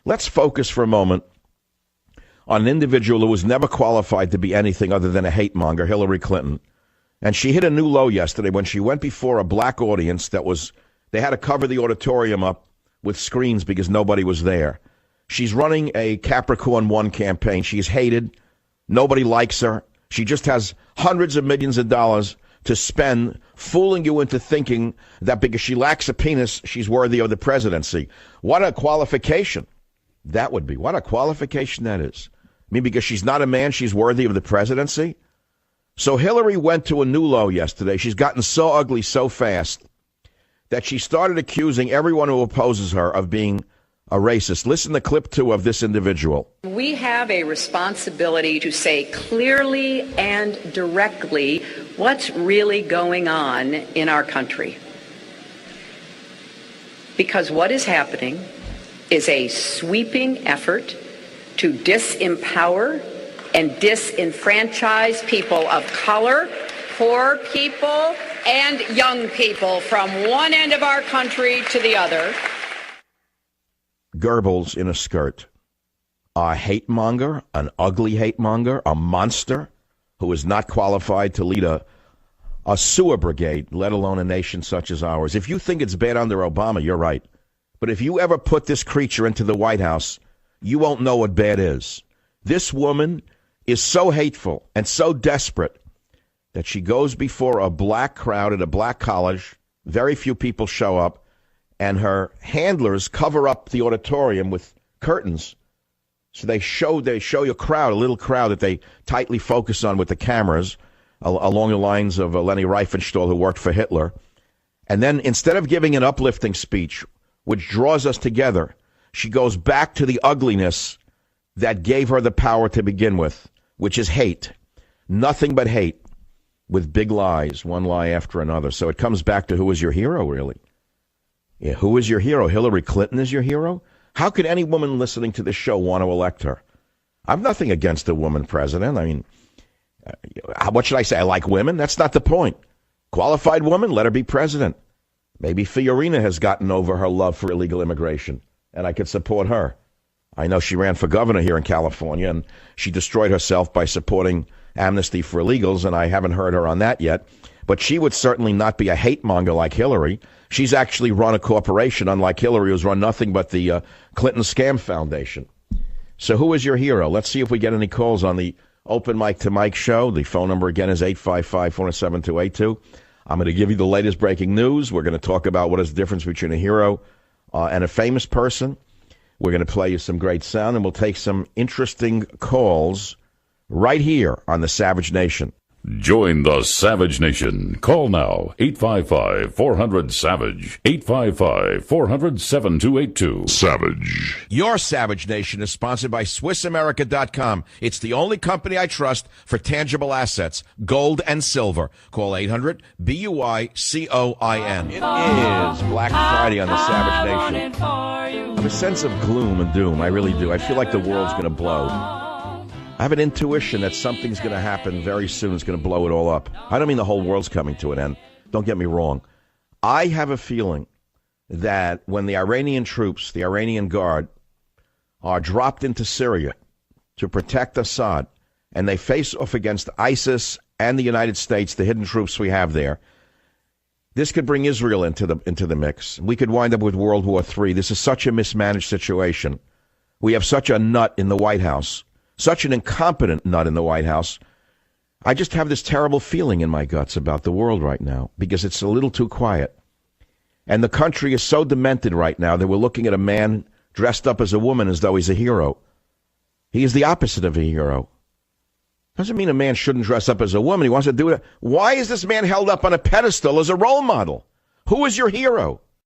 Let's focus for a moment on an individual who was never qualified to be anything other than a hate monger, Hillary Clinton. And she hit a new low yesterday when she went before a black audience they had to cover the auditorium up with screens because nobody was there. She's running a Capricorn 1 campaign. She's hated. Nobody likes her. She just has hundreds of millions of dollars to spend fooling you into thinking that because she lacks a penis, she's worthy of the presidency. What a qualification that would be. What a qualification that is. I mean, because she's not a man, she's worthy of the presidency. So Hillary went to a new low yesterday. She's gotten so ugly so fast that she started accusing everyone who opposes her of being a racist. Listen to clip 2 of this individual. We have a responsibility to say clearly and directly what's really going on in our country. Because what is happening is a sweeping effort to disempower and disenfranchise people of color, poor people, and young people from one end of our country to the other. Goebbels in a skirt. A hate monger, an ugly hate monger, a monster who is not qualified to lead a sewer brigade, let alone a nation such as ours. If you think it's bad under Obama, you're right. But if you ever put this creature into the White House, you won't know what bad is. This woman is so hateful and so desperate that she goes before a black crowd at a black college. Very few people show up, and her handlers cover up the auditorium with curtains. So they show you a crowd, a little crowd that they tightly focus on with the cameras along the lines of Leni Riefenstahl, who worked for Hitler. And then instead of giving an uplifting speech, which draws us together, she goes back to the ugliness that gave her the power to begin with, which is hate. Nothing but hate with big lies, one lie after another. So it comes back to who is your hero, really? Yeah, who is your hero? Hillary Clinton is your hero? How could any woman listening to this show want to elect her? I've nothing against a woman president. I mean, what should I say? I like women? That's not the point. Qualified woman, let her be president. Maybe Fiorina has gotten over her love for illegal immigration, and I could support her. I know she ran for governor here in California, and she destroyed herself by supporting amnesty for illegals, and I haven't heard her on that yet. But she would certainly not be a hate monger like Hillary. She's actually run a corporation, unlike Hillary, who's run nothing but the Clinton Scam Foundation. So who is your hero? Let's see if we get any calls on the Open Mic to Mike show. The phone number again is 855-407-282. I'm going to give you the latest breaking news. We're going to talk about what is the difference between a hero and a famous person. We're going to play you some great sound, and we'll take some interesting calls right here on the Savage Nation. Join the Savage Nation. Call now, 855-400-SAVAGE, 855-400-7282. Savage. Your Savage Nation is sponsored by SwissAmerica.com. It's the only company I trust for tangible assets, gold and silver. Call 800-BUI-COIN. It is Black Friday on the Savage Nation. I have a sense of gloom and doom. I really do. I feel like the world's going to blow. I have an intuition that something's going to happen very soon. It's going to blow it all up. I don't mean the whole world's coming to an end. Don't get me wrong. I have a feeling that when the Iranian troops, the Iranian Guard, are dropped into Syria to protect Assad, and they face off against ISIS and the United States, the hidden troops we have there, this could bring Israel into the mix. We could wind up with World War III. This is such a mismanaged situation. We have such a nut in the White House. Such an incompetent nut in the White House. I just have this terrible feeling in my guts about the world right now because it's a little too quiet. And the country is so demented right now that we're looking at a man dressed up as a woman as though he's a hero. He is the opposite of a hero. Doesn't mean a man shouldn't dress up as a woman. He wants to do it. Why is this man held up on a pedestal as a role model? Who is your hero?